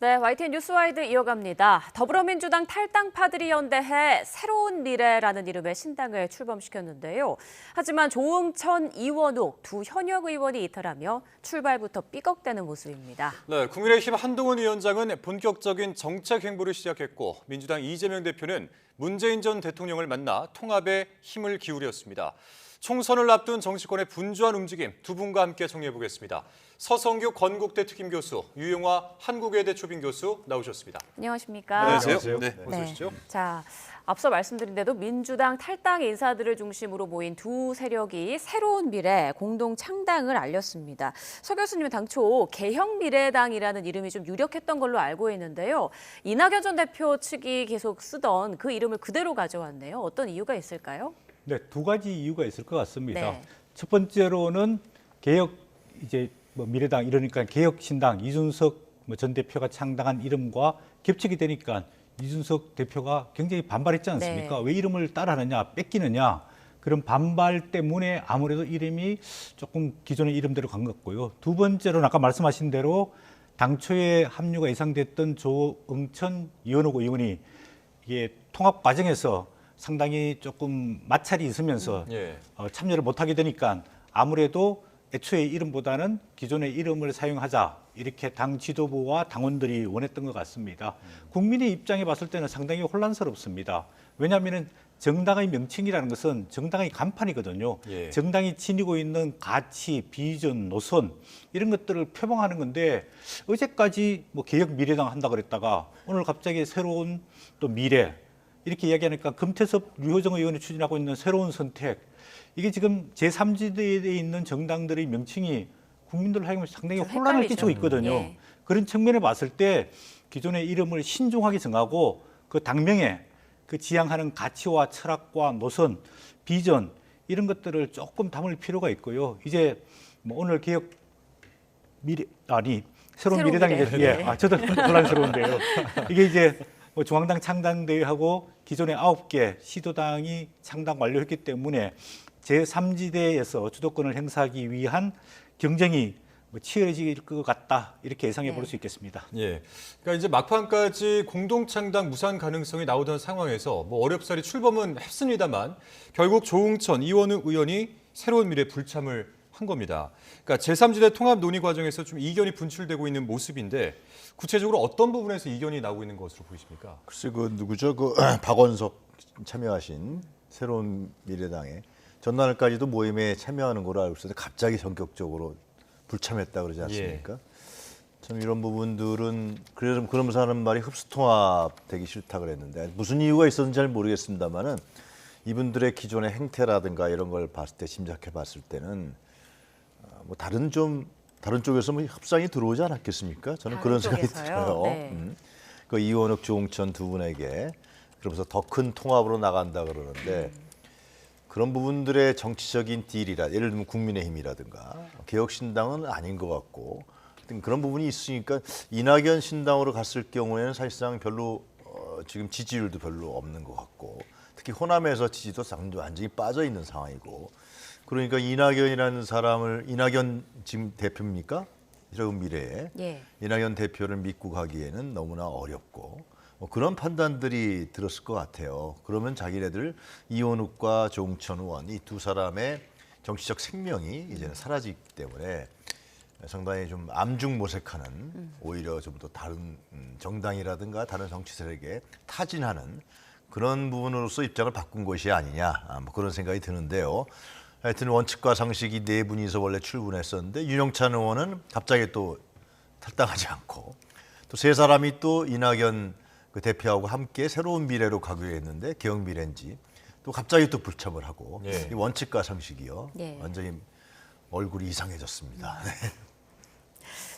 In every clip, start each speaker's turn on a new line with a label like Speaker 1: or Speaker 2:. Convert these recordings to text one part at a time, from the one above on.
Speaker 1: 네, YTN 뉴스와이드 이어갑니다. 더불어민주당 탈당파들이 연대해 새로운 미래라는 이름의 신당을 출범시켰는데요. 하지만 조응천, 이원욱 두 현역 의원이 이탈하며 출발부터 삐걱대는 모습입니다.
Speaker 2: 네, 국민의힘 한동훈 위원장은 본격적인 정책 행보를 시작했고 민주당 이재명 대표는 문재인 전 대통령을 만나 통합에 힘을 기울였습니다. 총선을 앞둔 정치권의 분주한 움직임 두 분과 함께 정리해보겠습니다. 서성규 건국대 특임교수, 유용화 한국외대 초빙 교수 나오셨습니다.
Speaker 1: 안녕하십니까?
Speaker 2: 안녕하세요. 네, 어서
Speaker 1: 네.
Speaker 2: 오시죠.
Speaker 1: 자, 앞서 말씀드린 대로 민주당 탈당 인사들을 중심으로 모인 두 세력이 새로운 미래 공동 창당을 알렸습니다. 서 교수님은 당초 개혁미래당이라는 이름이 좀 유력했던 걸로 알고 있는데요. 이낙연 전 대표 측이 계속 쓰던 그 이름을 그대로 가져왔네요. 어떤 이유가 있을까요?
Speaker 3: 네, 두 가지 이유가 있을 것 같습니다.
Speaker 1: 네.
Speaker 3: 첫 번째로는 개혁 미래당 이러니까 개혁신당 이준석 전 대표가 창당한 이름과 겹치게 되니까 이준석 대표가 굉장히 반발했지 않습니까?
Speaker 1: 네.
Speaker 3: 왜 이름을 따라하느냐, 뺏기느냐 그런 반발 때문에 아무래도 이름이 조금 기존의 이름대로 간 것 같고요. 두 번째로는 아까 말씀하신 대로 당초에 합류가 예상됐던 조응천, 이원욱 의원이 이게 통합 과정에서 상당히 조금 마찰이 있으면서 참여를 못하게 되니까 아무래도 애초의 이름보다는 기존의 이름을 사용하자 이렇게 당 지도부와 당원들이 원했던 것 같습니다. 국민의 입장에 봤을 때는 상당히 혼란스럽습니다. 왜냐하면 정당의 명칭이라는 것은 정당의 간판이거든요. 정당이 지니고 있는 가치, 비전, 노선 이런 것들을 표방하는 건데 어제까지 뭐 개혁 미래당 한다 그랬다가 오늘 갑자기 새로운 또 미래 이렇게 이야기하니까 금태섭, 류호정 의원이 추진하고 있는 새로운 선택 이게 지금 제3지대에 있는 정당들의 명칭이 국민들 하여금 상당히 혼란을
Speaker 1: 헷갈리죠.
Speaker 3: 끼치고 있거든요.
Speaker 1: 예.
Speaker 3: 그런 측면에 봤을 때 기존의 이름을 신중하게 정하고 그 당명에 그 지향하는 가치와 철학과 노선, 비전 이런 것들을 조금 담을 필요가 있고요. 이제 뭐 오늘 개혁 새로운 미래당이
Speaker 1: 미래.
Speaker 3: 저도 혼란스러운데요. 이게 이제 뭐 중앙당 창당대회하고 기존의 9개 시도당이 창당 완료했기 때문에 제3지대에서 주도권을 행사하기 위한 경쟁이 치열해질 것 같다 이렇게 예상해 볼 수 있겠습니다.
Speaker 2: 예, 그러니까 이제 막판까지 공동 창당 무산 가능성이 나오던 상황에서 뭐 어렵사리 출범은 했습니다만 결국 조응천, 이원욱 의원이 새로운 미래 불참을 한 겁니다. 그러니까 제3지대 통합 논의 과정에서 좀 이견이 분출되고 있는 모습인데 구체적으로 어떤 부분에서 이견이 나오고 있는 것으로 보이십니까?
Speaker 4: 글쎄 그 누구죠? 그 박원석 참여하신 새로운 미래당에 전날까지도 모임에 참여하는 걸로 알고 있었는데 갑자기 전격적으로 불참했다 그러지 않습니까? 참 이런 부분들은 그러면서 하는 말이 흡수통합 되기 싫다 그랬는데 무슨 이유가 있었는지 잘 모르겠습니다만은 이분들의 기존의 행태라든가 이런 걸 봤을 때 짐작해 봤을 때는 뭐 다른 쪽에서 뭐 협상이 들어오지 않았겠습니까? 저는 그런 생각이 들어요.
Speaker 1: 네.
Speaker 4: 그 이원욱, 조응천 두 분에게 그러면서 더 큰 통합으로 나간다 그러는데 그런 부분들의 정치적인 딜이라 예를 들면 국민의힘이라든가 개혁신당은 아닌 것 같고 그런 부분이 있으니까 이낙연 신당으로 갔을 경우에는 사실상 별로 지금 지지율도 별로 없는 것 같고 특히 호남에서 지지도 완전히 빠져 있는 상황이고 그러니까 이낙연 지금 대표입니까? 새로운 미래에 이낙연 대표를 믿고 가기에는 너무나 어렵고 뭐 그런 판단들이 들었을 것 같아요. 그러면 자기네들 이원욱과 조응천 의원 이 두 사람의 정치적 생명이 이제는 사라지기 때문에 상당히 좀 암중모색하는 오히려 좀 더 다른 정당이라든가 다른 정치 세력에 타진하는 그런 부분으로서 입장을 바꾼 것이 아니냐 뭐 그런 생각이 드는데요. 하여튼 원칙과 상식이 네 분이서 원래 출근했었는데 윤영찬 의원은 갑자기 또 탈당하지 않고 또 세 사람이 또 이낙연 그 대표하고 함께 새로운 미래로 가기로 했는데 개혁 미래인지 또 갑자기 또 불참을 하고 이 원칙과 상식이요 완전히 얼굴이 이상해졌습니다.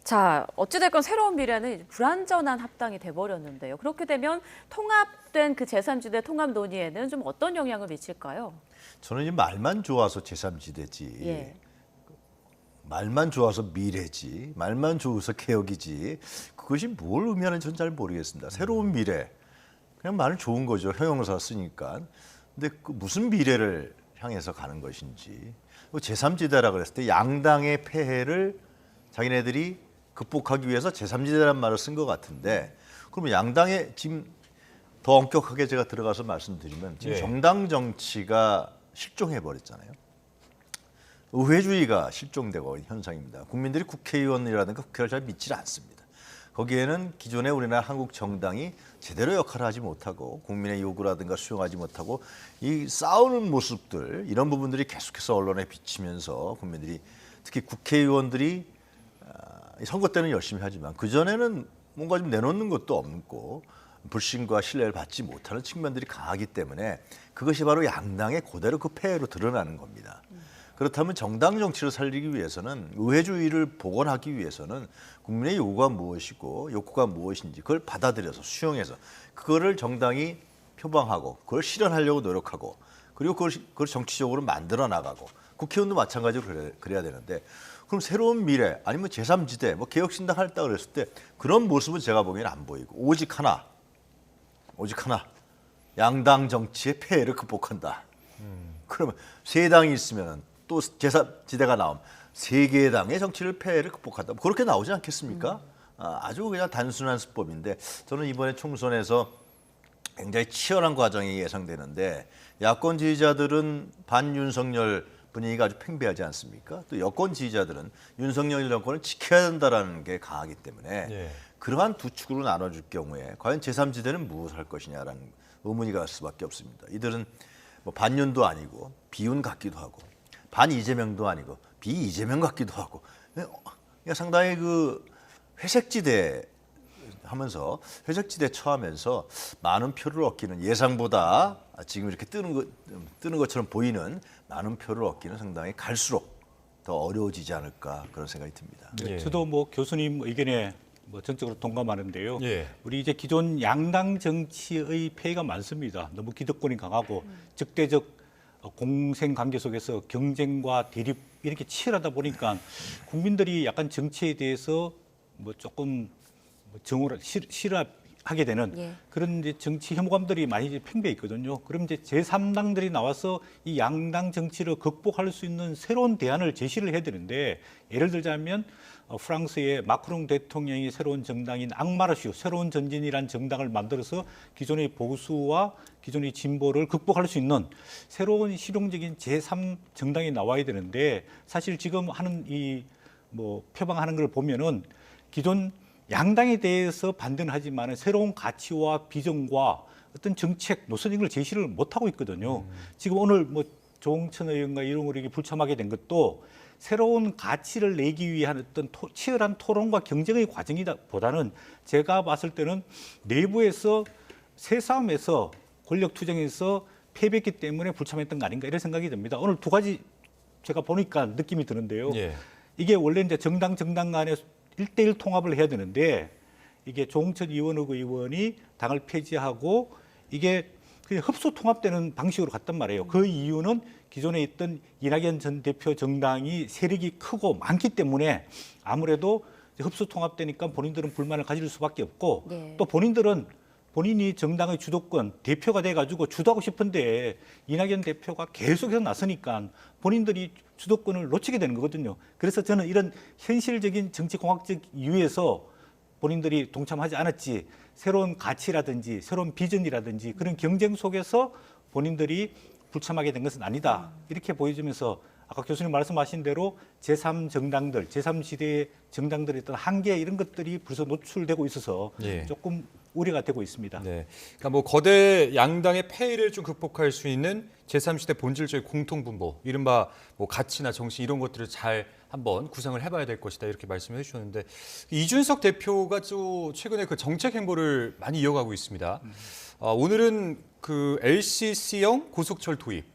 Speaker 1: 자, 어찌됐건 새로운 미래는 불완전한 합당이 돼버렸는데요. 그렇게 되면 통합된 그 제3지대 통합 논의에는 좀 어떤 영향을 미칠까요?
Speaker 4: 저는 이 말만 좋아서 제3지대지 말만 좋아서 미래지 말만 좋아서 개혁이지 그것이 뭘 의미하는지 저는 잘 모르겠습니다. 새로운 미래 그냥 말은 좋은 거죠. 형용사 쓰니까. 근데 그 무슨 미래를 향해서 가는 것인지 제3지대라 그랬을 때 양당의 폐해를 자기네들이 극복하기 위해서 제3지대라는 말을 쓴 것 같은데 그러면 양당의 지금 더 엄격하게 제가 들어가서 말씀드리면 지금
Speaker 2: 예.
Speaker 4: 정당 정치가 실종해 버렸잖아요. 의회주의가 실종되고 있는 현상입니다. 국민들이 국회의원이라든가 국회를 잘 믿지 않습니다. 거기에는 기존의 우리나라 한국 정당이 제대로 역할을 하지 못하고 국민의 요구라든가 수용하지 못하고 이 싸우는 모습들 이런 부분들이 계속해서 언론에 비치면서 국민들이 특히 국회의원들이 선거 때는 열심히 하지만 그전에는 뭔가 좀 내놓는 것도 없고 불신과 신뢰를 받지 못하는 측면들이 강하기 때문에 그것이 바로 양당의 그대로 그 폐해로 드러나는 겁니다. 그렇다면 정당 정치를 살리기 위해서는 의회주의를 복원하기 위해서는 국민의 요구가 무엇이고 욕구가 무엇인지 그걸 받아들여서 수용해서 그거를 정당이 표방하고 그걸 실현하려고 노력하고 그리고 그걸 정치적으로 만들어 나가고 국회의원도 마찬가지로 그래야 되는데 그럼 새로운 미래 아니면 제3지대 뭐 개혁신당 할다 그랬을 때 그런 모습은 제가 보기엔 안 보이고 오직 하나 양당 정치의 폐해를 극복한다. 그러면 세 당이 있으면 또 제3지대가 나오면 세 개의 당의 정치를 폐해를 극복한다. 그렇게 나오지 않겠습니까? 아주 그냥 단순한 수법인데 저는 이번에 총선에서 굉장히 치열한 과정이 예상되는데 야권 지지자들은 반윤석열 분위기가 아주 팽배하지 않습니까? 또 여권 지지자들은 윤석열 정권을 지켜야 된다라는 게 강하기 때문에
Speaker 2: 예.
Speaker 4: 그러한 두 축으로 나눠줄 경우에 과연 제3지대는 무엇을 할 것이냐라는 의문이 갈 수밖에 없습니다. 이들은 뭐 반윤도 아니고 비윤 같기도 하고 반 이재명도 아니고 비 이재명 같기도 하고 상당히 그 회색지대 하면서 회색지대 처하면서 많은 표를 얻기는 예상보다 지금 이렇게 뜨는 것처럼 보이는 많은 표를 얻기는 상당히 갈수록 더 어려워지지 않을까 그런 생각이 듭니다.
Speaker 2: 예.
Speaker 3: 저도 뭐 교수님 의견에 뭐 전적으로 동감하는데요.
Speaker 2: 예.
Speaker 3: 우리 이제 기존 양당 정치의 폐해가 많습니다. 너무 기득권이 강하고 적대적 공생 관계 속에서 경쟁과 대립 이렇게 치열하다 보니까 국민들이 약간 정치에 대해서 뭐 조금 정오를 싫어하게 되는
Speaker 1: 예.
Speaker 3: 그런 이제 정치 혐오감들이 많이 이제 팽배해 있거든요. 그럼 이제 제3당들이 나와서 이 양당 정치를 극복할 수 있는 새로운 대안을 제시를 해야 되는데 예를 들자면 프랑스의 마크롱 대통령이 새로운 정당인 앙마르슈 새로운 전진이라는 정당을 만들어서 기존의 보수와 기존의 진보를 극복할 수 있는 새로운 실용적인 제3 정당이 나와야 되는데 사실 지금 하는 이 뭐 표방하는 걸 보면은 기존 양당에 대해서 반대는 하지만 새로운 가치와 비전과 어떤 정책 노선인 걸 제시를 못 하고 있거든요. 지금 오늘 뭐 조홍천 의원과 이런 의원이 불참하게 된 것도 새로운 가치를 내기 위한 어떤 치열한 토론과 경쟁의 과정이보다는 제가 봤을 때는 내부에서 새싸움에서 권력 투쟁에서 패배했기 때문에 불참했던 거 아닌가 이런 생각이 듭니다. 오늘 두 가지 제가 보니까 느낌이 드는데요.
Speaker 2: 예.
Speaker 3: 이게 원래 이제 정당 간에 1대1 통합을 해야 되는데 이게 조홍천 이원욱 의원이 당을 폐지하고 이게 그냥 흡수 통합되는 방식으로 갔단 말이에요. 그 이유는 기존에 있던 이낙연 전 대표 정당이 세력이 크고 많기 때문에 아무래도 흡수 통합되니까 본인들은 불만을 가질 수밖에 없고
Speaker 1: 네.
Speaker 3: 또 본인이 정당의 주도권 대표가 돼가지고 주도하고 싶은데 이낙연 대표가 계속해서 나서니까 본인들이 주도권을 놓치게 되는 거거든요. 그래서 저는 이런 현실적인 정치공학적 이유에서 본인들이 동참하지 않았지 새로운 가치라든지 새로운 비전이라든지 그런 경쟁 속에서 본인들이 불참하게 된 것은 아니다. 이렇게 보여주면서 아까 교수님 말씀하신 대로 제3정당들, 제3시대의 정당들의 어떤 한계 이런 것들이 벌써 노출되고 있어서
Speaker 2: 예.
Speaker 3: 조금 우려가 되고 있습니다.
Speaker 2: 네. 그러니까 뭐 거대 양당의 폐해를 좀 극복할 수 있는 제3시대 본질적인 공통분모, 이른바 뭐 가치나 정신 이런 것들을 잘 한번 구상을 해봐야 될 것이다 이렇게 말씀해 주셨는데 이준석 대표가 또 최근에 그 정책 행보를 많이 이어가고 있습니다. 오늘은 그 LCC형 고속철 도입.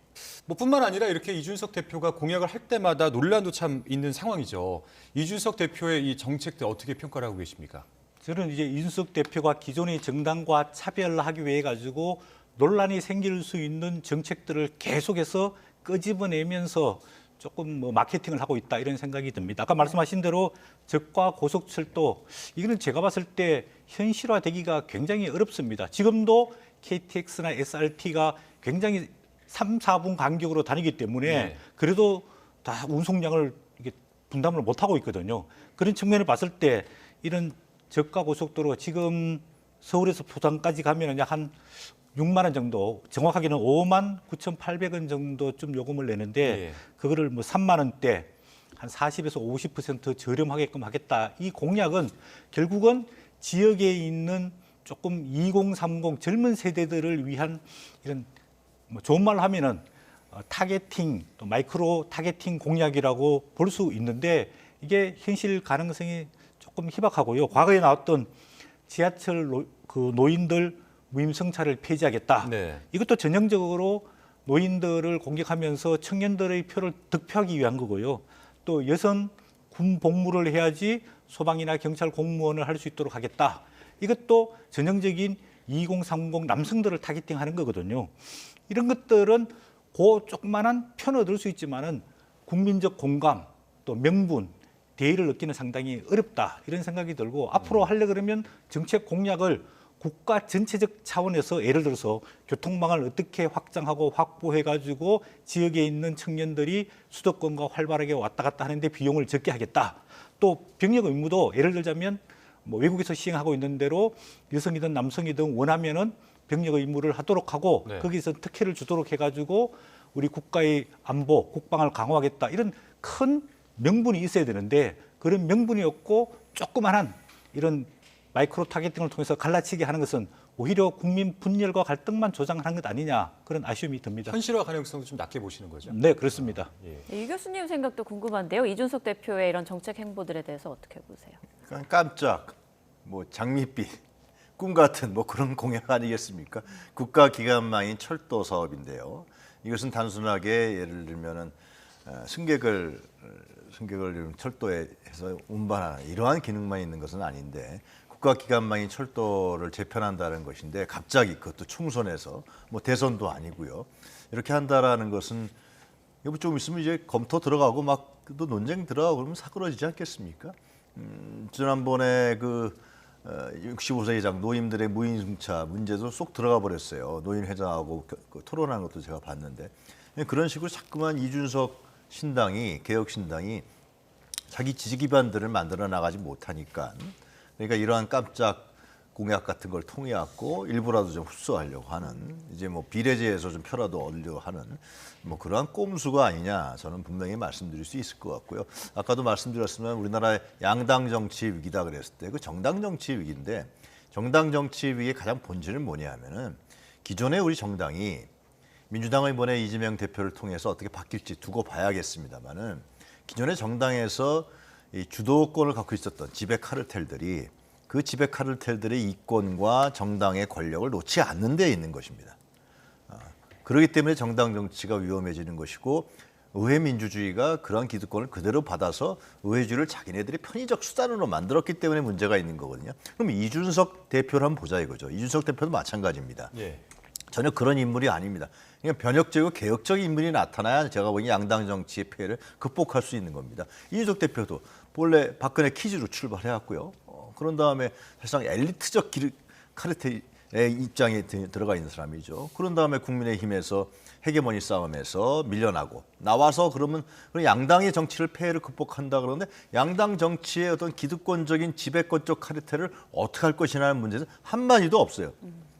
Speaker 2: 뭐 뿐만 아니라 이렇게 이준석 대표가 공약을 할 때마다 논란도 참 있는 상황이죠. 이준석 대표의 이 정책들 어떻게 평가를 하고 계십니까?
Speaker 3: 저는 이제 이준석 대표가 기존의 정당과 차별하기 위해 가지고 논란이 생길 수 있는 정책들을 계속해서 끄집어내면서 조금 뭐 마케팅을 하고 있다 이런 생각이 듭니다. 아까 말씀하신 대로 적과 고속철도 이거는 제가 봤을 때 현실화되기가 굉장히 어렵습니다. 지금도 KTX나 SRT가 굉장히 3, 4분 간격으로 다니기 때문에
Speaker 2: 네.
Speaker 3: 그래도 다 운송량을 이게 분담을 못 하고 있거든요. 그런 측면을 봤을 때 이런 저가 고속도로 지금 서울에서 부산까지 가면은 약 한 6만 원 정도, 정확하게는 5만 9,800원 정도쯤 요금을 내는데
Speaker 2: 예.
Speaker 3: 그거를 뭐 3만 원대 한 40에서 50% 저렴하게끔 하겠다. 이 공약은 결국은 지역에 있는 조금 2030 젊은 세대들을 위한 이런 뭐 좋은 말로 하면은 타겟팅, 또 마이크로 타겟팅 공약이라고 볼 수 있는데 이게 현실 가능성이 조금 희박하고요. 과거에 나왔던 지하철 노인들 무임승차를 폐지하겠다.
Speaker 2: 네.
Speaker 3: 이것도 전형적으로 노인들을 공격하면서 청년들의 표를 득표하기 위한 거고요. 또 여성 군 복무를 해야지 소방이나 경찰 공무원을 할 수 있도록 하겠다. 이것도 전형적인 2030 남성들을 타겟팅하는 거거든요. 이런 것들은 그 조그만한 표는 얻을 수 있지만은 국민적 공감, 또 명분, 대의를 얻기는 상당히 어렵다 이런 생각이 들고 앞으로 하려 그러면 정책 공약을 국가 전체적 차원에서 예를 들어서 교통망을 어떻게 확장하고 확보해가지고 지역에 있는 청년들이 수도권과 활발하게 왔다 갔다 하는데 비용을 적게 하겠다. 또 병역 의무도 예를 들자면 뭐 외국에서 시행하고 있는 대로 여성이든 남성이든 원하면은 병역 의무를 하도록 하고
Speaker 2: 네.
Speaker 3: 거기서 특혜를 주도록 해가지고 우리 국가의 안보, 국방을 강화하겠다 이런 큰 명분이 있어야 되는데 그런 명분이 없고 조그만한 이런 마이크로 타겟팅을 통해서 갈라치기 하는 것은 오히려 국민 분열과 갈등만 조장하는 것 아니냐 그런 아쉬움이 듭니다.
Speaker 2: 현실화 가능성도 좀 낮게 보시는 거죠?
Speaker 3: 네, 그렇습니다.
Speaker 2: 예.
Speaker 1: 이 교수님 생각도 궁금한데요. 이준석 대표의 이런 정책 행보들에 대해서 어떻게 보세요?
Speaker 4: 깜짝, 뭐 장밋빛, 꿈 같은 뭐 그런 공약 아니겠습니까? 국가 기관망인 철도 사업인데요. 이것은 단순하게 예를 들면은 승객을 철도에 해서 운반하는 이러한 기능만 있는 것은 아닌데 국가기관망인 철도를 재편한다는 것인데 갑자기 그것도 총선에서 뭐 대선도 아니고요. 이렇게 한다라는 것은 이거 좀 있으면 이제 검토 들어가고 막 또 논쟁 들어가고 그러면 사그러지지 않겠습니까? 지난번에 그 65세 이상 노인들의 무임승차 문제도 쏙 들어가 버렸어요. 노인 회장하고 토론한 것도 제가 봤는데 그런 식으로 자꾸만 이준석 신당이 개혁 신당이 자기 지지 기반들을 만들어 나가지 못하니까 그러니까 이러한 깜짝 공약 같은 걸 통해 갖고 일부라도 좀 흡수하려고 하는 이제 뭐 비례제에서 좀 표라도 얻으려고 하는 뭐 그러한 꼼수가 아니냐 저는 분명히 말씀드릴 수 있을 것 같고요. 아까도 말씀드렸지만 우리나라의 양당 정치 위기다 그랬을 때 그 정당 정치 위기인데 정당 정치 위기의 가장 본질은 뭐냐면은 기존의 우리 정당이 민주당의 이번에 이재명 대표를 통해서 어떻게 바뀔지 두고 봐야겠습니다만은 기존의 정당에서 이 주도권을 갖고 있었던 지배 카르텔들이 그 지배 카르텔들의 이권과 정당의 권력을 놓지 않는 데 있는 것입니다. 그렇기 때문에 정당 정치가 위험해지는 것이고 의회 민주주의가 그런 기득권을 그대로 받아서 의회주의를 자기네들의 편의적 수단으로 만들었기 때문에 문제가 있는 거거든요. 그럼 이준석 대표를 한번 보자 이거죠. 이준석 대표도 마찬가지입니다.
Speaker 2: 예.
Speaker 4: 전혀 그런 인물이 아닙니다. 그냥 변혁적이고 개혁적인 인물이 나타나야 제가 보기엔 양당 정치의 폐해를 극복할 수 있는 겁니다. 이준석 대표도 본래 박근혜 키즈로 출발해왔고요. 그런 다음에 사실상 엘리트적 카르텔의 입장에 들어가 있는 사람이죠. 그런 다음에 국민의힘에서 헤게모니 싸움에서 밀려나고 나와서 그러면 양당의 정치를 폐해를 극복한다 그러는데 양당 정치의 어떤 기득권적인 지배권적 카르텔을 어떻게 할 것이냐는 문제는 한마디도 없어요.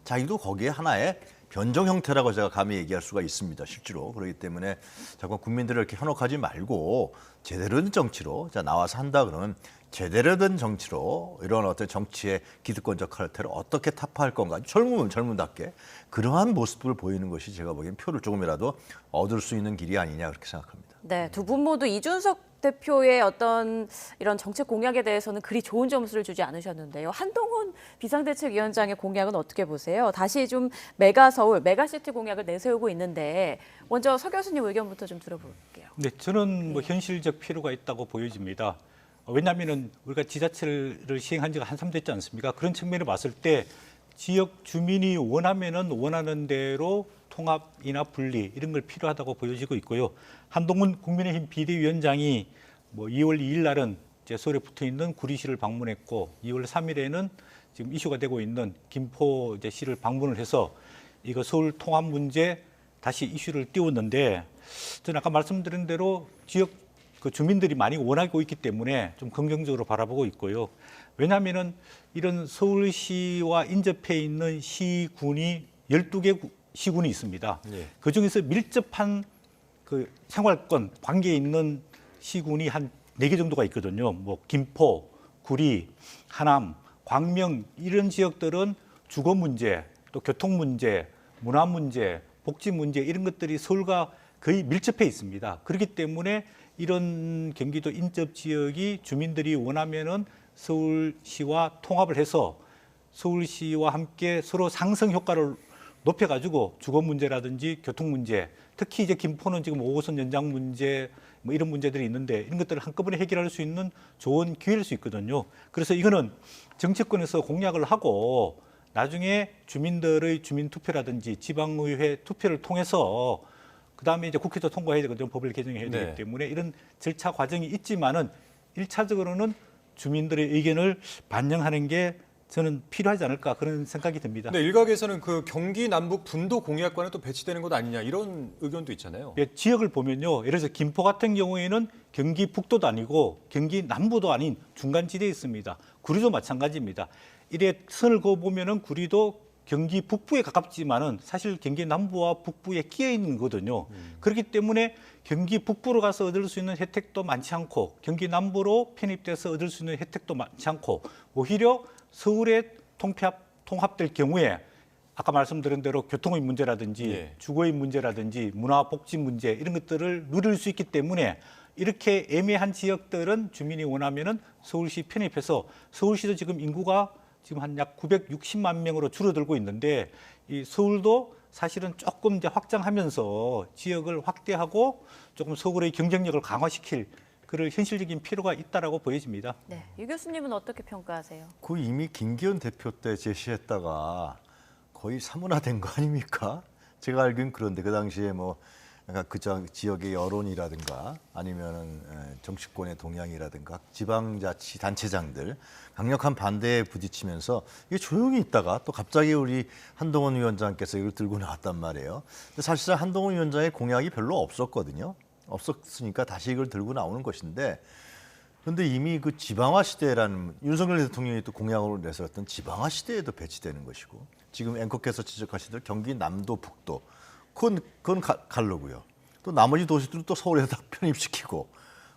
Speaker 4: 자기도 거기에 하나의 변종 형태라고 제가 감히 얘기할 수가 있습니다. 실제로. 그렇기 때문에 자꾸 국민들을 이렇게 현혹하지 말고 제대로 된 정치로 나와서 한다 그러면 제대로 된 정치로 이런 어떤 정치의 기득권적 카르텔을 어떻게 타파할 건가 젊은답게 그러한 모습을 보이는 것이 제가 보기엔 표를 조금이라도 얻을 수 있는 길이 아니냐 그렇게 생각합니다.
Speaker 1: 네, 두 분 모두 이준석 대표의 어떤 이런 정책 공약에 대해서는 그리 좋은 점수를 주지 않으셨는데요. 한동훈 비상대책위원장의 공약은 어떻게 보세요? 다시 좀 메가서울, 메가시티 공약을 내세우고 있는데 먼저 서 교수님 의견부터 좀 들어볼게요.
Speaker 3: 네, 저는 뭐 현실적 필요가 있다고 보여집니다. 왜냐하면 우리가 지자체를 시행한 지가 한참 됐지 않습니까? 그런 측면을 봤을 때 지역 주민이 원하면은 원하는 대로 통합이나 분리 이런 걸 필요하다고 보여지고 있고요. 한동훈 국민의힘 비대위원장이 뭐 2월 2일 날은 이제 서울에 붙어 있는 구리시를 방문했고 2월 3일에는 지금 이슈가 되고 있는 김포 이제 시를 방문을 해서 이거 서울 통합 문제 다시 이슈를 띄웠는데 저는 아까 말씀드린 대로 지역 그 주민들이 많이 원하고 있기 때문에 좀 긍정적으로 바라보고 있고요. 왜냐하면은 이런 서울시와 인접해 있는 시군이 12개 시군이 있습니다.
Speaker 2: 예.
Speaker 3: 그중에서 밀접한 그 생활권 관계에 있는 시군이 한 4개 정도가 있거든요. 뭐 김포, 구리, 하남, 광명 이런 지역들은 주거 문제, 또 교통 문제, 문화 문제, 복지 문제 이런 것들이 서울과 거의 밀접해 있습니다. 그렇기 때문에 이런 경기도 인접 지역이 주민들이 원하면은 서울시와 통합을 해서 서울시와 함께 서로 상승 효과를 높여가지고 주거 문제라든지 교통 문제, 특히 이제 김포는 지금 5호선 연장 문제 뭐 이런 문제들이 있는데 이런 것들을 한꺼번에 해결할 수 있는 좋은 기회일 수 있거든요. 그래서 이거는 정치권에서 공약을 하고 나중에 주민들의 주민 투표라든지 지방의회 투표를 통해서 그다음에 이제 국회도 통과해야 되거든요. 법을 개정해야 되기
Speaker 2: 네.
Speaker 3: 때문에 이런 절차 과정이 있지만은 1차적으로는 주민들의 의견을 반영하는 게 저는 필요하지 않을까 그런 생각이 듭니다.
Speaker 2: 근데 일각에서는 그 경기 남북 분도 공약과는 또 배치되는 것 아니냐 이런 의견도 있잖아요.
Speaker 3: 예, 지역을 보면요. 예를 들어서 김포 같은 경우에는 경기 북도도 아니고 경기 남부도 아닌 중간지대에 있습니다. 구리도 마찬가지입니다. 이래 선을 그어 보면은 구리도 경기 북부에 가깝지만은 사실 경기 남부와 북부에 끼어 있는 거거든요. 그렇기 때문에 경기 북부로 가서 얻을 수 있는 혜택도 많지 않고 경기 남부로 편입돼서 얻을 수 있는 혜택도 많지 않고 오히려 서울에 통합될 경우에 아까 말씀드린 대로 교통의 문제라든지
Speaker 2: 예.
Speaker 3: 주거의 문제라든지 문화 복지 문제 이런 것들을 누릴 수 있기 때문에 이렇게 애매한 지역들은 주민이 원하면은 서울시 편입해서 서울시도 지금 인구가 지금 한 약 960만 명으로 줄어들고 있는데 이 서울도 사실은 조금 이제 확장하면서 지역을 확대하고 조금 서울의 경쟁력을 강화시킬 그럴 현실적인 필요가 있다라고 보여집니다.
Speaker 1: 네, 유 교수님은 어떻게 평가하세요?
Speaker 4: 그 이미 김기현 대표 때 제시했다가 거의 사문화된 거 아닙니까? 제가 알기엔 그런데 그 당시에 뭐 약간 그 지역의 여론이라든가 아니면은 정치권의 동향이라든가 지방자치 단체장들 강력한 반대에 부딪히면서 이게 조용히 있다가 또 갑자기 우리 한동훈 위원장께서 이걸 들고 나왔단 말이에요. 근데 사실상 한동훈 위원장의 공약이 별로 없었거든요. 없었으니까 다시 이걸 들고 나오는 것인데 그런데 이미 그 지방화 시대라는 윤석열 대통령이 또 공약으로 내세웠던 지방화 시대에도 배치되는 것이고 지금 앵커께서 지적하시던 경기 남도 북도 그건 갈로고요. 또 나머지 도시들은 또 서울에다 편입시키고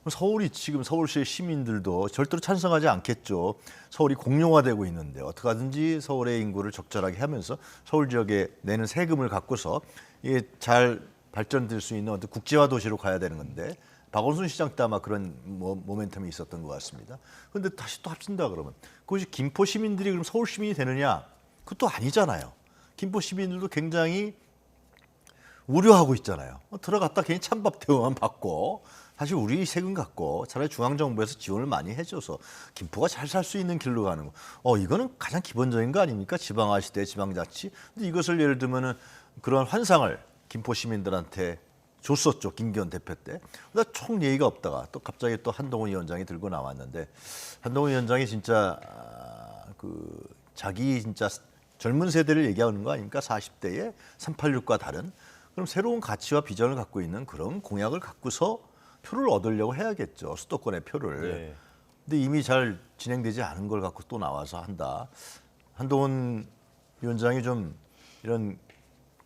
Speaker 4: 서울이 지금 서울시의 시민들도 절대로 찬성하지 않겠죠. 서울이 공룡화되고 있는데 어떻게 하든지 서울의 인구를 적절하게 하면서 서울 지역에 내는 세금을 갖고서 이게 잘 발전될 수 있는 어떤 국제화 도시로 가야 되는 건데 박원순 시장 때 아마 그런 모멘텀이 있었던 것 같습니다. 그런데 다시 또 합친다 그러면 그것이 김포 시민들이 그럼 서울 시민이 되느냐? 그것도 아니잖아요. 김포 시민들도 굉장히 우려하고 있잖아요. 들어갔다 괜히 찬밥 대우만 받고 사실 우리 세금 갖고 차라리 중앙정부에서 지원을 많이 해줘서 김포가 잘 살 수 있는 길로 가는 거. 이거는 가장 기본적인 거 아닙니까? 지방화 시대, 지방자치. 근데 이것을 예를 들면은 그런 환상을 김포 시민들한테 줬었죠. 김기현 대표 때. 근데 총 예의가 없다가 또 갑자기 또 한동훈 위원장이 들고 나왔는데 한동훈 위원장이 진짜 자기 진짜 젊은 세대를 얘기하는 거 아닙니까? 40대의 386과 다른. 그럼 새로운 가치와 비전을 갖고 있는 그런 공약을 갖고서 표를 얻으려고 해야겠죠. 수도권의 표를.
Speaker 2: 네.
Speaker 4: 근데 이미 잘 진행되지 않은 걸 갖고 또 나와서 한다. 한동훈 위원장이 좀 이런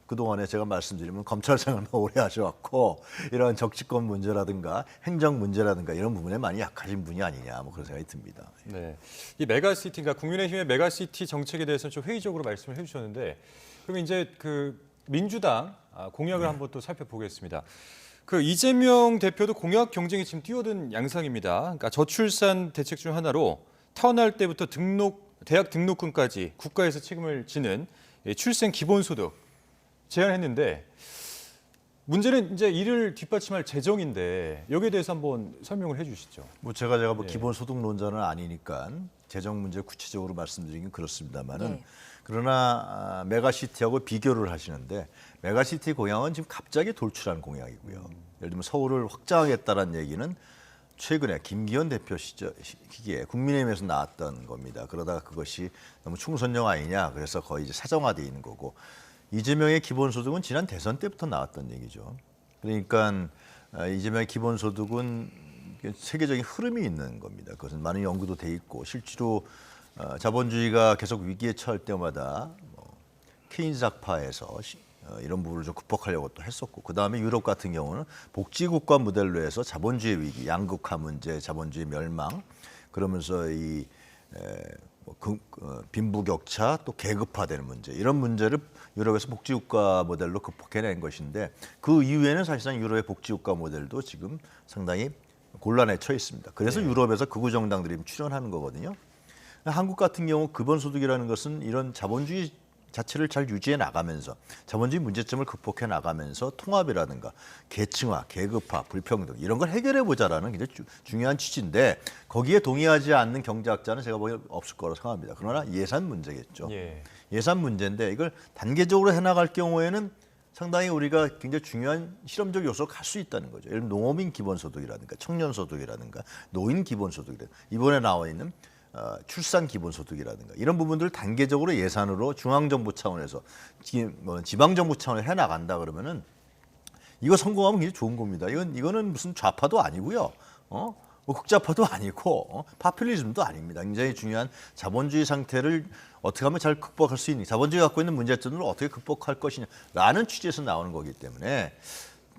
Speaker 4: 그동안에 제가 말씀드리면 검찰 생활만 오래 하셔왔고 이런 정치권 문제라든가 행정 문제라든가 이런 부분에 많이 약하신 분이 아니냐 뭐 그런 생각이 듭니다.
Speaker 2: 네, 이 메가시티가 국민의힘의 메가시티 정책에 대해서는 좀 회의적으로 말씀을 해주셨는데 그럼 이제 그 민주당 공약을 한번 또 살펴보겠습니다. 그 이재명 대표도 공약 경쟁이 지금 뛰어든 양상입니다. 그러니까 저출산 대책 중 하나로 태어날 때부터 대학 등록금까지 국가에서 책임을 지는 출생 기본소득 제안했는데 문제는 이제 이를 뒷받침할 재정인데 여기에 대해서 한번 설명을 해주시죠.
Speaker 4: 뭐 제가
Speaker 2: 네.
Speaker 4: 기본소득론자는 아니니까 재정 문제 구체적으로 말씀드리긴 그렇습니다만은
Speaker 1: 네.
Speaker 4: 그러나 메가시티하고 비교를 하시는데 메가시티 공약은 지금 갑자기 돌출한 공약이고요. 예를 들면 서울을 확장하겠다는 얘기는 최근에 김기현 대표 시기에 국민의힘에서 나왔던 겁니다. 그러다가 그것이 너무 충선령 아니냐 그래서 거의 이제 사정화돼 있는 거고 이재명의 기본소득은 지난 대선 때부터 나왔던 얘기죠. 그러니까 이재명의 기본소득은 세계적인 흐름이 있는 겁니다. 그것은 많은 연구도 돼 있고 실제로 자본주의가 계속 위기에 처할 때마다 케인즈 학파에서 이런 부분을 좀 극복하려고 또 했었고, 그 다음에 유럽 같은 경우는 복지국가 모델로 해서 자본주의 위기, 양극화 문제, 자본주의 멸망, 그러면서 이 빈부격차 또 계급화되는 문제, 이런 문제를 유럽에서 복지국가 모델로 극복해낸 것인데, 그 이후에는 사실상 유럽의 복지국가 모델도 지금 상당히 곤란에 처해 있습니다. 그래서 유럽에서 극우 정당들이 출연하는 거거든요. 한국 같은 경우 기본소득이라는 것은 이런 자본주의 자체를 잘 유지해 나가면서 자본주의 문제점을 극복해 나가면서 통합이라든가 계층화, 계급화, 불평등 이런 걸 해결해 보자라는 굉장히 중요한 취지인데, 거기에 동의하지 않는 경제학자는 제가 보기엔 없을 거라고 생각합니다. 그러나 예산 문제겠죠. 예산 문제인데 이걸 단계적으로 해나갈 경우에는 상당히 우리가 굉장히 중요한 실험적 요소로 갈 수 있다는 거죠. 예를 들면 농어민 기본소득이라든가 청년소득이라든가 노인 기본소득이라든가 이번에 나와 있는 출산 기본소득이라든가 이런 부분들을 단계적으로 예산으로 중앙정부 차원에서 지방정부 차원에서 해나간다 그러면은 이거 성공하면 굉장히 좋은 겁니다. 이거는 무슨 좌파도 아니고요. 뭐 극좌파도 아니고 파퓰리즘도 아닙니다. 굉장히 중요한 자본주의 상태를 어떻게 하면 잘 극복할 수 있는, 자본주의가 갖고 있는 문제점을 어떻게 극복할 것이냐라는 취지에서 나오는 거기 때문에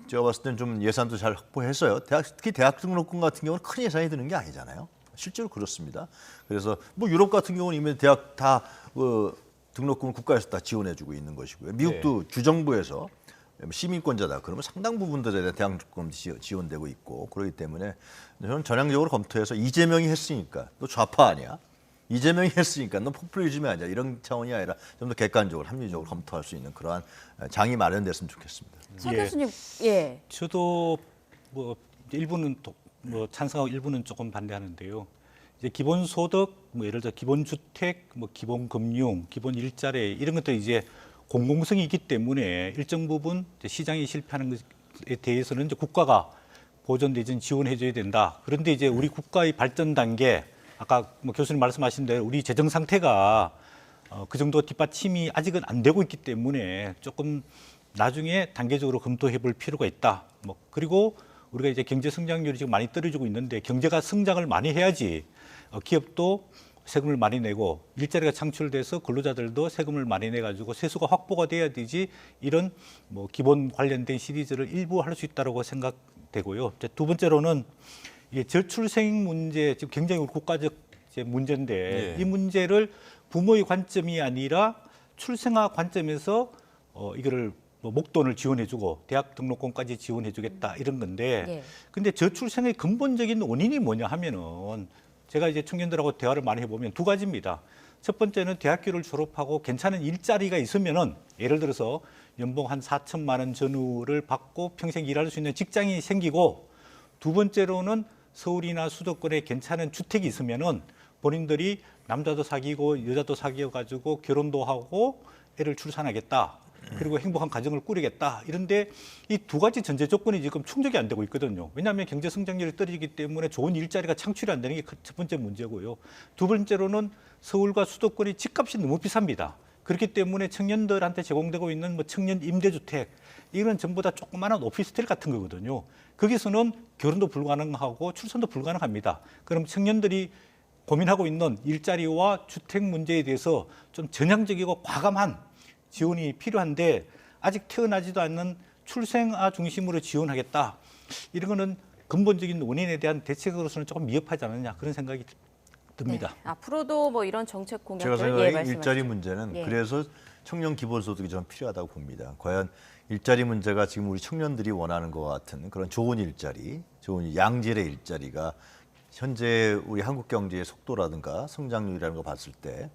Speaker 4: 제가 봤을 때는 좀 예산도 잘 확보해서요. 특히 대학 등록금 같은 경우는 큰 예산이 드는 게 아니잖아요. 실제로 그렇습니다. 그래서 뭐 유럽 같은 경우는 이미 대학 다 등록금을 국가에서 다 지원해주고 있는 것이고요. 미국도 주정부에서 시민권자다 그러면 상당 부분들에 대한 대학 등록금 지원되고 있고, 그렇기 때문에 저는 전향적으로 검토해서 이재명이 했으니까 또 좌파 아니야? 이재명이 했으니까 너 포퓰리즘이 아니야? 이런 차원이 아니라 좀 더 객관적으로 합리적으로 검토할 수 있는 그러한 장이 마련됐으면 좋겠습니다.
Speaker 1: 서 교수님, 예.
Speaker 3: 저도 뭐 일부는 뭐 찬성하고 일부는 조금 반대하는데요. 이제 기본소득, 뭐 예를 들어 기본주택, 뭐 기본금융, 기본일자리 이런 것들이 이제 공공성이 있기 때문에 일정 부분 시장이 실패하는 것에 대해서는 이제 국가가 보전 내지는 지원해줘야 된다. 그런데 이제 우리 국가의 발전 단계, 아까 뭐 교수님 말씀하신 대로 우리 재정 상태가 그 정도 뒷받침이 아직은 안 되고 있기 때문에 조금 나중에 단계적으로 검토해 볼 필요가 있다. 뭐 그리고 우리가 이제 경제 성장률이 지금 많이 떨어지고 있는데 경제가 성장을 많이 해야지 기업도 세금을 많이 내고 일자리가 창출돼서 근로자들도 세금을 많이 내 가지고 세수가 확보가 돼야 되지, 이런 뭐 기본 관련된 시리즈를 일부 할 수 있다고 생각되고요. 두 번째로는 이게 저출생 문제, 지금 굉장히 우리 국가적 문제인데 이 문제를 부모의 관점이 아니라 출생아 관점에서 이거를 뭐 목돈을 지원해주고 대학 등록금까지 지원해주겠다 이런 건데, 근데 저출생의 근본적인 원인이 뭐냐 하면은 제가 이제 청년들하고 대화를 많이 해보면 두 가지입니다. 첫 번째는 대학교를 졸업하고 괜찮은 일자리가 있으면은 예를 들어서 연봉 한 4천만 원 전후를 받고 평생 일할 수 있는 직장이 생기고, 두 번째로는 서울이나 수도권에 괜찮은 주택이 있으면은 본인들이 남자도 사귀고 여자도 사귀어 가지고 결혼도 하고 애를 출산하겠다. 그리고 행복한 가정을 꾸리겠다. 이런데 이 두 가지 전제 조건이 지금 충족이 안 되고 있거든요. 왜냐하면 경제 성장률이 떨어지기 때문에 좋은 일자리가 창출이 안 되는 게 첫 번째 문제고요. 두 번째로는 서울과 수도권이 집값이 너무 비쌉니다. 그렇기 때문에 청년들한테 제공되고 있는 뭐 청년 임대주택, 이건 전부 다 조그마한 오피스텔 같은 거거든요. 거기서는 결혼도 불가능하고 출산도 불가능합니다. 그럼 청년들이 고민하고 있는 일자리와 주택 문제에 대해서 좀 전향적이고 과감한 지원이 필요한데, 아직 태어나지도 않는 출생아 중심으로 지원하겠다. 이런 거는 근본적인 원인에 대한 대책으로서는 조금 미흡하지 않느냐, 그런 생각이 듭니다.
Speaker 1: 네. 앞으로도 뭐 이런 정책 공약들
Speaker 4: 제가 생각하기에
Speaker 1: 말씀하시죠.
Speaker 4: 일자리 문제는 그래서 청년 기본소득이 좀 필요하다고 봅니다. 과연 일자리 문제가 지금 우리 청년들이 원하는 것 같은 그런 좋은 일자리, 좋은 양질의 일자리가 현재 우리 한국 경제의 속도라든가 성장률이라는 거 봤을 때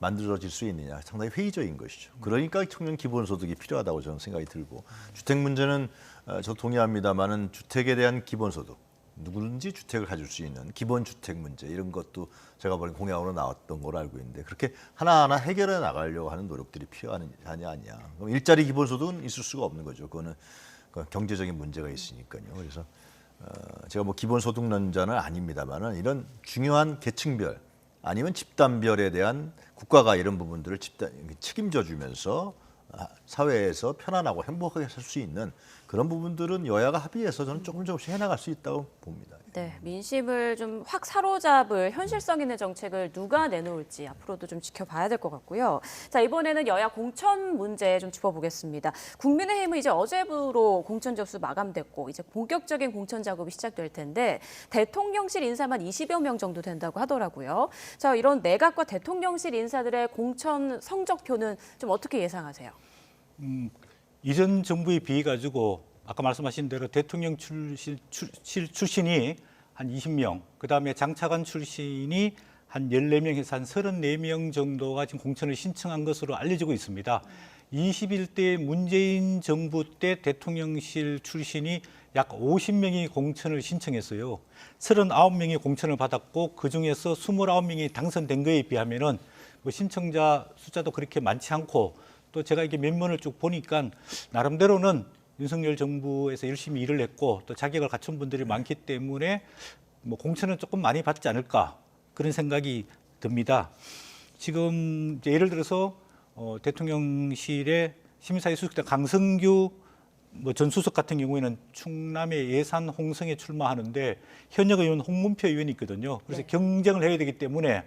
Speaker 4: 만들어질 수 있느냐, 상당히 회의적인 것이죠. 그러니까 청년 기본소득이 필요하다고 저는 생각이 들고, 주택 문제는 저 동의합니다만은 주택에 대한 기본소득, 누구든지 주택을 가질 수 있는 기본주택 문제, 이런 것도 제가 보기엔 공약으로 나왔던 걸로 알고 있는데, 그렇게 하나하나 해결해 나가려고 하는 노력들이 필요하냐 아니냐. 그럼 일자리 기본소득은 있을 수가 없는 거죠. 그거는 경제적인 문제가 있으니까요. 그래서 제가 뭐 기본소득론자는 아닙니다만은 이런 중요한 계층별 아니면 집단별에 대한 국가가 이런 부분들을 책임져 주면서 사회에서 편안하고 행복하게 살 수 있는 그런 부분들은 여야가 합의해서 저는 조금씩 해나갈 수 있다고 봅니다.
Speaker 1: 네, 민심을 좀 확 사로잡을 현실성 있는 정책을 누가 내놓을지 앞으로도 좀 지켜봐야 될 것 같고요. 자, 이번에는 여야 공천 문제 좀 짚어보겠습니다. 국민의힘은 이제 어제부로 공천 접수 마감됐고 이제 본격적인 공천 작업이 시작될 텐데 대통령실 인사만 20여 명 정도 된다고 하더라고요. 자, 이런 내각과 대통령실 인사들의 공천 성적표는 좀 어떻게 예상하세요?
Speaker 3: 이전 정부에 비해 가지고 아까 말씀하신 대로 대통령 출신이 한 20명, 그다음에 장차관 출신이 한 14명에서 한 34명 정도가 지금 공천을 신청한 것으로 알려지고 있습니다. 21대 문재인 정부 때 대통령실 출신이 약 50명이 공천을 신청했어요. 39명이 공천을 받았고 그중에서 29명이 당선된 거에 비하면은 뭐 신청자 숫자도 그렇게 많지 않고 또 제가 이게 면면을 쭉 보니까 나름대로는 윤석열 정부에서 열심히 일을 했고 또 자격을 갖춘 분들이 많기 때문에 뭐 공천은 조금 많이 받지 않을까 그런 생각이 듭니다. 지금 이제 예를 들어서 대통령실의 시민사회 수석대 강성규 전 수석 같은 경우에는 충남의 예산 홍성에 출마하는데 현역 의원 홍문표 의원이 있거든요. 그래서 경쟁을 해야 되기 때문에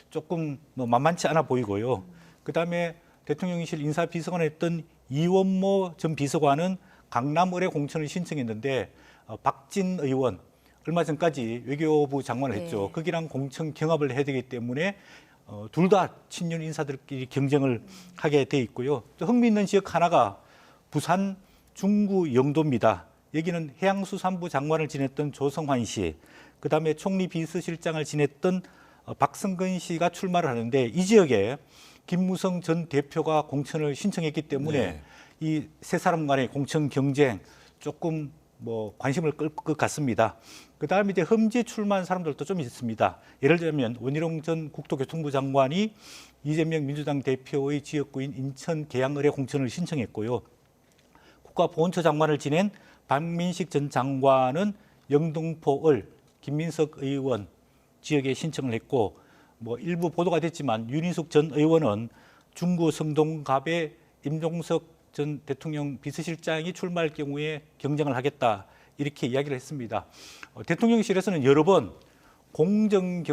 Speaker 3: 조금 뭐 만만치 않아 보이고요. 그다음에 대통령실 인사비서관을 했던 이원모 전 비서관은 강남을에 공천을 신청했는데 박진 의원 얼마 전까지 외교부 장관을 했죠. 거기랑 공천 경합을 해야 되기 때문에 둘 다 친윤 인사들끼리 경쟁을 하게 돼 있고요. 또 흥미있는 지역 하나가 부산 중구 영도입니다. 여기는 해양수산부 장관을 지냈던 조성환 씨, 그다음에 총리 비서실장을 지냈던 박성근 씨가 출마를 하는데 이 지역에 김무성 전 대표가 공천을 신청했기 때문에 이 세 사람 간의 공천 경쟁 조금 뭐 관심을 끌 것 같습니다. 그다음에 이제 험지 출마한 사람들도 좀 있습니다. 예를 들면 원희룡 전 국토교통부 장관이 이재명 민주당 대표의 지역구인 인천 계양을에 공천을 신청했고요. 국가보훈처 장관을 지낸 박민식 전 장관은 영등포을 김민석 의원 지역에 신청을 했고 뭐 일부 보도가 됐지만 윤희숙 전 의원은 중구 성동갑에 임종석 전 대통령 비서실장이 출마할 경우에 경쟁을 하겠다 이렇게 이야기를 했습니다. 대통령실에서는 여러 번 공정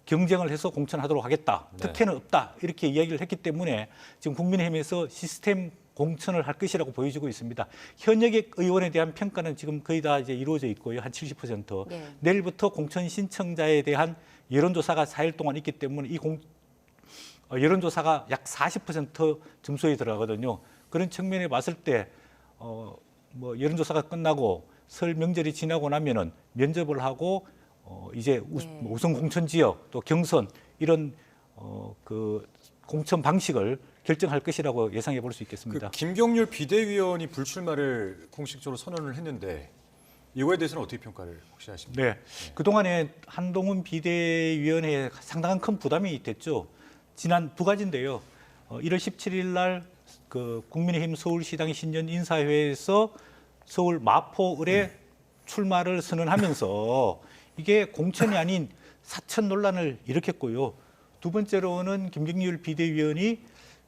Speaker 3: 경쟁을 해서 공천하도록 하겠다. 특혜는 없다. 이렇게 이야기를 했기 때문에 지금 국민의힘에서 시스템 공천을 할 것이라고 보여지고 있습니다. 현역의 의원에 대한 평가는 지금 거의 다 이제 이루어져 있고요. 한 70%. 내일부터 공천 신청자에 대한 여론조사가 4일 동안 있기 때문에 이 여론조사가 약 40% 점수에 들어가거든요. 그런 측면에 봤을 때 뭐 여론조사가 끝나고 설 명절이 지나고 나면은 면접을 하고 이제 우선 공천 지역 또 경선 이런 그 공천 방식을 결정할 것이라고 예상해 볼 수 있겠습니다.
Speaker 2: 김경률 비대위원이 불출마를 공식적으로 선언을 했는데 이거에 대해서는 어떻게 평가를 혹시 하십니까?
Speaker 3: 네, 그동안에 한동훈 비대위원회에 상당한 큰 부담이 됐죠. 지난 두 가지인데요. 1월 17일 날 그 국민의힘 서울시당 신년 인사회에서 서울 마포을에 출마를 선언하면서 이게 공천이 아닌 사천 논란을 일으켰고요. 두 번째로는 김경률 비대위원이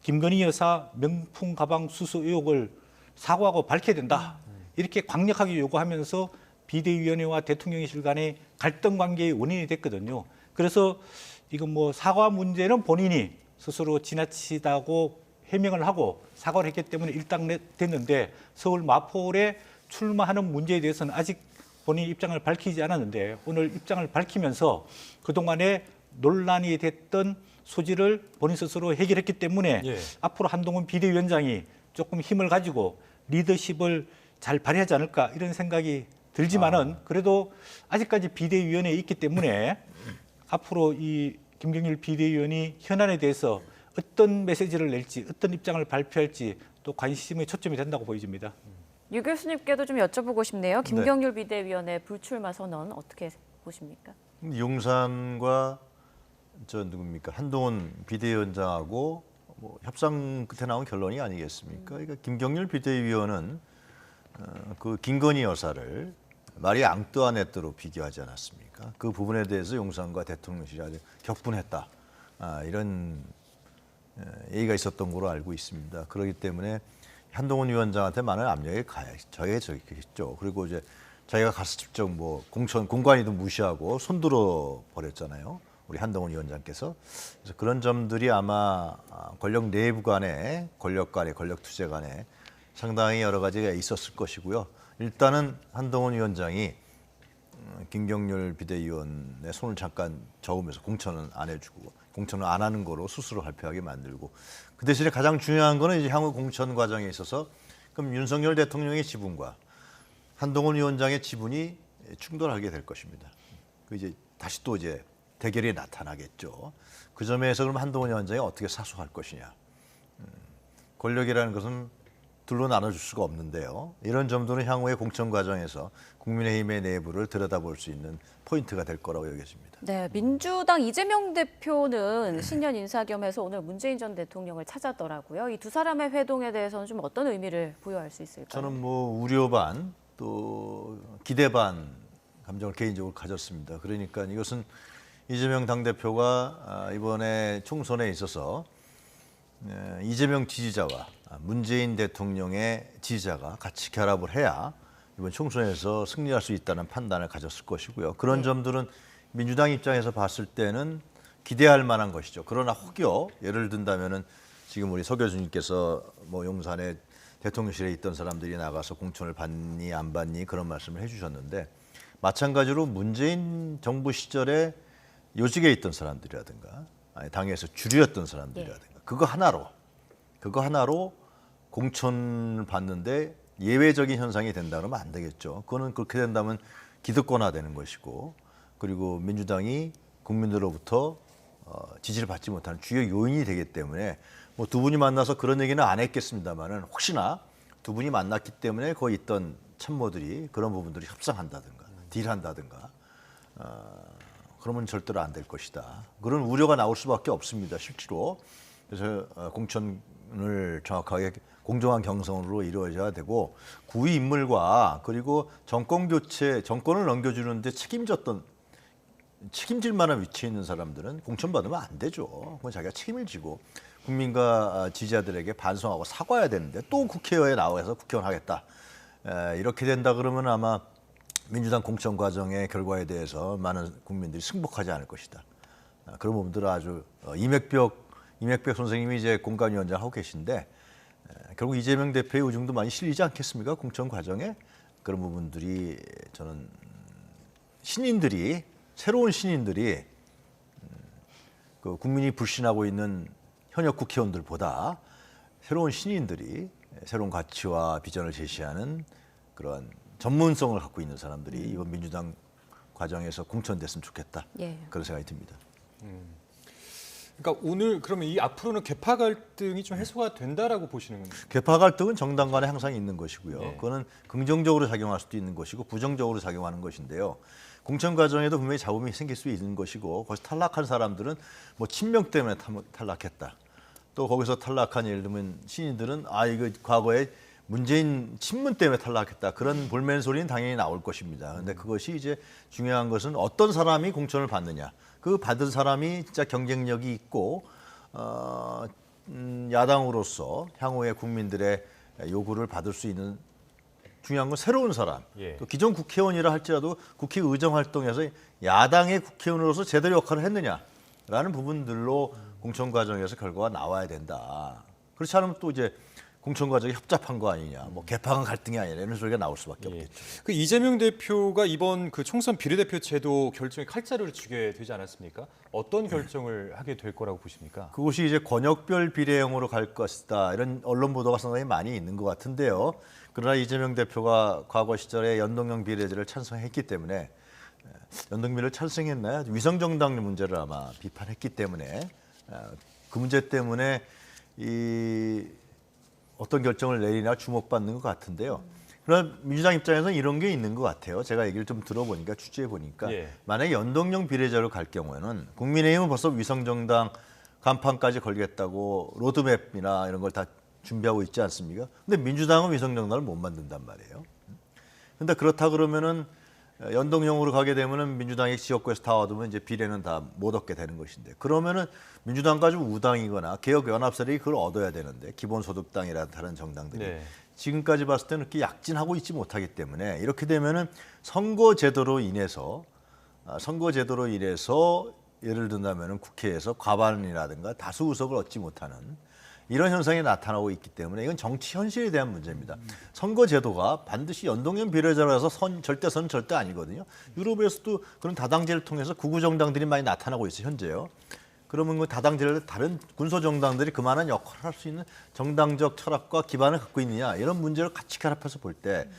Speaker 3: 김건희 여사 명품 가방 수수 의혹을 사과하고 밝혀야 된다. 이렇게 강력하게 요구하면서 비대위원회와 대통령실 간의 갈등 관계의 원인이 됐거든요. 그래서 이건 뭐 사과 문제는 본인이 스스로 지나치다고 해명을 하고 사과를 했기 때문에 일단됐는데 서울 마포울에 출마하는 문제에 대해서는 아직 본인 입장을 밝히지 않았는데 오늘 입장을 밝히면서 그동안에 논란이 됐던 소지를 본인 스스로 해결했기 때문에 앞으로 한동훈 비대위원장이 조금 힘을 가지고 리더십을 잘 발휘하지 않을까 이런 생각이 들지만은 그래도 아직까지 비대위원회에 있기 때문에 앞으로 이 김경률 비대위원이 현안에 대해서 어떤 메시지를 낼지 어떤 입장을 발표할지 또 관심의 초점이 된다고 보여집니다.
Speaker 1: 유 교수님께도 좀 여쭤보고 싶네요. 김경률 비대위원회 불출마 선언 어떻게 보십니까?
Speaker 4: 용산과 누굽니까 한동훈 비대위원장하고 뭐 협상 끝에 나온 결론이 아니겠습니까? 그러니까 김경률 비대위원은 그 김건희 여사를 마리 앙뚜아네트로 비교하지 않았습니까? 그 부분에 대해서 용산과 대통령실이 아주 격분했다. 이런 얘기가 있었던 걸로 알고 있습니다. 그렇기 때문에 한동훈 위원장한테 많은 압력이 저해졌겠죠. 그리고 이제 자기가 가서 직접 뭐 공관위도 무시하고 손들어 버렸잖아요. 우리 한동훈 위원장께서. 그래서 그런 점들이 아마 권력 내부 간에, 권력 간에, 권력 투쟁 간에 상당히 여러 가지가 있었을 것이고요. 일단은 한동훈 위원장이 김경률 비대위원의 손을 잠깐 저으면서 공천은 안 해주고 공천을 안 하는 거로 스스로 발표하게 만들고 그 대신에 가장 중요한 거는 이제 향후 공천 과정에 있어서 그럼 윤석열 대통령의 지분과 한동훈 위원장의 지분이 충돌하게 될 것입니다. 그 이제 다시 또 이제 대결이 나타나겠죠. 그 점에서 그럼 한동훈 위원장이 어떻게 사수할 것이냐. 권력이라는 것은 둘로 나눠줄 수가 없는데요. 이런 점들은 향후의 공천 과정에서 국민의힘의 내부를 들여다볼 수 있는 포인트가 될 거라고 여겨집니다.
Speaker 1: 네, 민주당 이재명 대표는 신년 인사 겸해서 오늘 문재인 전 대통령을 찾았더라고요. 이 두 사람의 회동에 대해서는 좀 어떤 의미를 부여할 수 있을까요?
Speaker 4: 저는 뭐 우려 반 또 기대 반 감정을 개인적으로 가졌습니다. 그러니까 이것은 이재명 당대표가 이번에 총선에 있어서 이재명 지지자와 문재인 대통령의 지지자가 같이 결합을 해야 이번 총선에서 승리할 수 있다는 판단을 가졌을 것이고요. 그런 점들은 민주당 입장에서 봤을 때는 기대할 만한 것이죠. 그러나 혹여 예를 든다면은 지금 우리 서 교수님께서 뭐 용산에 대통령실에 있던 사람들이 나가서 공천을 받니 안 받니 그런 말씀을 해주셨는데 마찬가지로 문재인 정부 시절에 요직에 있던 사람들이라든가 아니, 당에서 주류였던 사람들이라든가 그거 하나로 공천을 받는데 예외적인 현상이 된다 그러면 안 되겠죠. 그거는 그렇게 된다면 기득권화되는 것이고 그리고 민주당이 국민들로부터 지지를 받지 못하는 주요 요인이 되기 때문에 뭐 두 분이 만나서 그런 얘기는 안 했겠습니다만은 혹시나 두 분이 만났기 때문에 거기 있던 참모들이 그런 부분들이 협상한다든가 딜한다든가 그러면 절대로 안 될 것이다. 그런 우려가 나올 수밖에 없습니다. 실제로. 그래서 공천을 정확하게 공정한 경선으로 이루어져야 되고 구의 인물과 그리고 정권 교체, 정권을 넘겨주는데 책임질 만한 위치에 있는 사람들은 공천받으면 안 되죠. 그건 자기가 책임을 지고 국민과 지지자들에게 반성하고 사과해야 되는데 또 국회에 나와서 국회의원 하겠다. 이렇게 된다 그러면 아마 민주당 공천 과정의 결과에 대해서 많은 국민들이 승복하지 않을 것이다. 그런 부분들은 아주 이맥벽 선생님이 이제 공관위원장 하고 계신데 결국 이재명 대표의 의중도 많이 실리지 않겠습니까? 공천 과정에 그런 부분들이 저는 새로운 신인들이 그 국민이 불신하고 있는 현역 국회의원들보다 새로운 신인들이 새로운 가치와 비전을 제시하는 그런 전문성을 갖고 있는 사람들이 이번 민주당 과정에서 공천됐으면 좋겠다. 그런 생각이 듭니다.
Speaker 2: 그러니까 오늘 그러면 이 앞으로는 계파 갈등이 좀 해소가 된다라고 보시는 건가요?
Speaker 4: 계파 갈등은 정당 간에 항상 있는 것이고요.
Speaker 2: 네.
Speaker 4: 그거는 긍정적으로 작용할 수도 있는 것이고 부정적으로 작용하는 것인데요. 공천 과정에도 분명히 잡음이 생길 수 있는 것이고 거기서 탈락한 사람들은 뭐 친명 때문에 탈락했다. 또 거기서 탈락한 예를 들면 신인들은 이거 과거에 문재인 친문 때문에 탈락했다. 그런 볼멘 소리는 당연히 나올 것입니다. 그런데 그것이 이제 중요한 것은 어떤 사람이 공천을 받느냐. 그 받은 사람이 진짜 경쟁력이 있고 야당으로서 향후에 국민들의 요구를 받을 수 있는 중요한 건 새로운 사람. 또 기존 국회의원이라 할지라도 국회 의정 활동에서 야당의 국회의원으로서 제대로 역할을 했느냐라는 부분들로 공천 과정에서 결과가 나와야 된다. 그렇지 않으면 또 이제 공천 과정이 협잡한 거 아니냐, 뭐 개파간 갈등이 아니냐 이런 소리가 나올 수밖에 없겠죠.
Speaker 2: 그 이재명 대표가 이번 그 총선 비례대표 제도 결정에 칼자루를 쥐게 되지 않았습니까? 어떤 결정을 하게 될 거라고 보십니까?
Speaker 4: 그것이 이제 권역별 비례형으로 갈 것이다 이런 언론 보도가 상당히 많이 있는 것 같은데요. 그러나 이재명 대표가 과거 시절에 연동형 비례제를 찬성했기 때문에 연동비를 찬성했나요? 위성정당 문제를 아마 비판했기 때문에 그 문제 때문에 어떤 결정을 내리나 주목받는 것 같은데요. 그러나 민주당 입장에서는 이런 게 있는 것 같아요. 제가 얘기를 좀 들어보니까 취재해 보니까 만약에 연동형 비례제로 갈 경우에는 국민의힘은 벌써 위성정당 간판까지 걸겠다고 로드맵이나 이런 걸 다 준비하고 있지 않습니까? 근데 민주당은 위성정당을 못 만든단 말이에요. 근데 그렇다 그러면은 연동형으로 가게 되면은 민주당이 지역구에서 다 얻으면 이제 비례는 다 못 얻게 되는 것인데 그러면은 민주당까지 우당이거나 개혁연합세력이 그걸 얻어야 되는데 기본소득당이라든 다른 정당들이
Speaker 2: 네.
Speaker 4: 지금까지 봤을 때는 이렇게 약진하고 있지 못하기 때문에 이렇게 되면은 선거제도로 인해서 예를 든다면은 국회에서 과반이라든가 다수 의석을 얻지 못하는 이런 현상이 나타나고 있기 때문에 이건 정치 현실에 대한 문제입니다. 선거제도가 반드시 연동형 비례제라서 절대선은 절대 아니거든요. 유럽에서도 그런 다당제를 통해서 극우 정당들이 많이 나타나고 있어요, 현재요. 그러면 그 다당제를 다른 군소 정당들이 그만한 역할을 할 수 있는 정당적 철학과 기반을 갖고 있느냐 이런 문제를 같이 결합해서 볼 때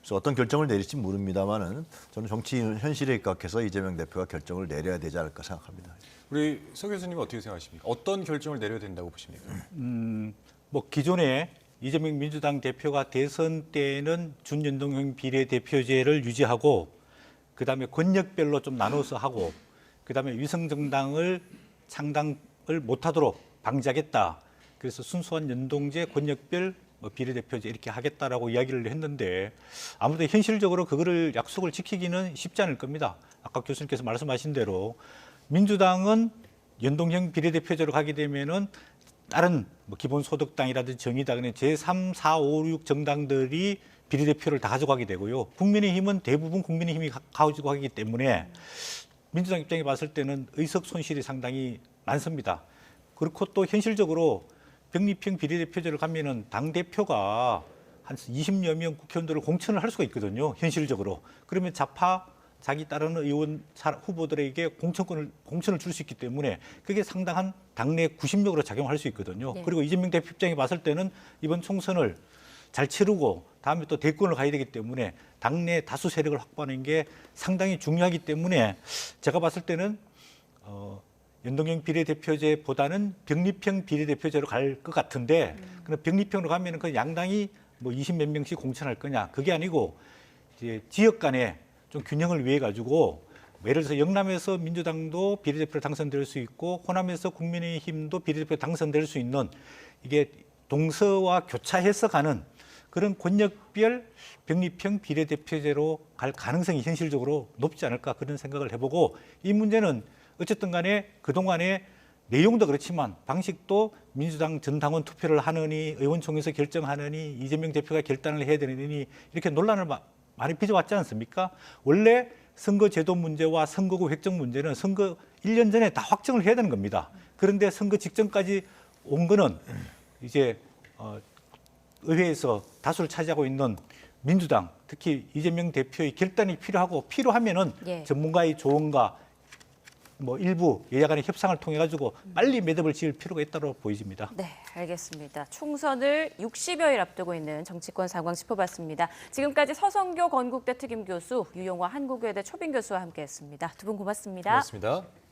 Speaker 4: 그래서 어떤 결정을 내릴지 모릅니다만은 저는 정치 현실에 입각해서 이재명 대표가 결정을 내려야 되지 않을까 생각합니다.
Speaker 2: 우리 서 교수님은 어떻게 생각하십니까? 어떤 결정을 내려야 된다고 보십니까?
Speaker 3: 뭐 기존에 이재명 민주당 대표가 대선 때는 준연동형 비례대표제를 유지하고 그다음에 권역별로 좀 나눠서 하고 그다음에 위성정당을 창당을 못하도록 방지하겠다. 그래서 순수한 연동제, 권역별 비례대표제 이렇게 하겠다라고 이야기를 했는데 아무래도 현실적으로 그거를 약속을 지키기는 쉽지 않을 겁니다. 아까 교수님께서 말씀하신 대로 민주당은 연동형 비례대표제로 가게 되면은 다른 뭐 기본소득당이라든지 정의당 제3, 4, 5, 6 정당들이 비례대표를 다 가져가게 되고요. 국민의힘은 대부분 국민의힘이 가지고 가기 때문에 민주당 입장에 봤을 때는 의석 손실이 상당히 많습니다. 그렇고 또 현실적으로 병립형 비례대표제를 가면은 당대표가 한 20여 명 국회의원들을 공천을 할 수가 있거든요. 현실적으로. 그러면 좌파 자기 따르는 의원 후보들에게 공천을 줄 수 있기 때문에 그게 상당한 당내 구심력으로 작용할 수 있거든요.
Speaker 1: 네.
Speaker 3: 그리고 이재명 대표 입장에 봤을 때는 이번 총선을 잘 치르고 다음에 또 대권을 가야 되기 때문에 당내 다수 세력을 확보하는 게 상당히 중요하기 때문에 제가 봤을 때는 연동형 비례대표제보다는 병립형 비례대표제로 갈 것 같은데 그럼 병립형으로 가면은 그 양당이 뭐 20몇 명씩 공천할 거냐 그게 아니고 이제 지역 간에 좀 균형을 위해 가지고 예를 들어서 영남에서 민주당도 비례대표로 당선될 수 있고 호남에서 국민의힘도 비례대표로 당선될 수 있는 이게 동서와 교차해서 가는 그런 권역별 병립형 비례대표제로 갈 가능성이 현실적으로 높지 않을까 그런 생각을 해보고 이 문제는 어쨌든 간에 그동안에 내용도 그렇지만 방식도 민주당 전당원 투표를 하느니 의원총회에서 결정하느니 이재명 대표가 결단을 해야 되느니 이렇게 논란을 많이 빚어왔지 않습니까? 원래 선거제도 문제와 선거구 획정 문제는 선거 1년 전에 다 확정을 해야 되는 겁니다. 그런데 선거 직전까지 온 거는 이제 의회에서 다수를 차지하고 있는 민주당, 특히 이재명 대표의 결단이 필요하면은
Speaker 1: 예.
Speaker 3: 전문가의 조언과 뭐 일부 여야 간의 협상을 통해 가지고 빨리 매듭을 지을 필요가 있다고 보여집니다.
Speaker 1: 네, 알겠습니다. 총선을 60여일 앞두고 있는 정치권 상황 짚어봤습니다. 지금까지 서성교 건국대 특임 교수, 유용화 한국외대 초빙 교수와 함께했습니다. 두 분 고맙습니다.
Speaker 2: 고맙습니다.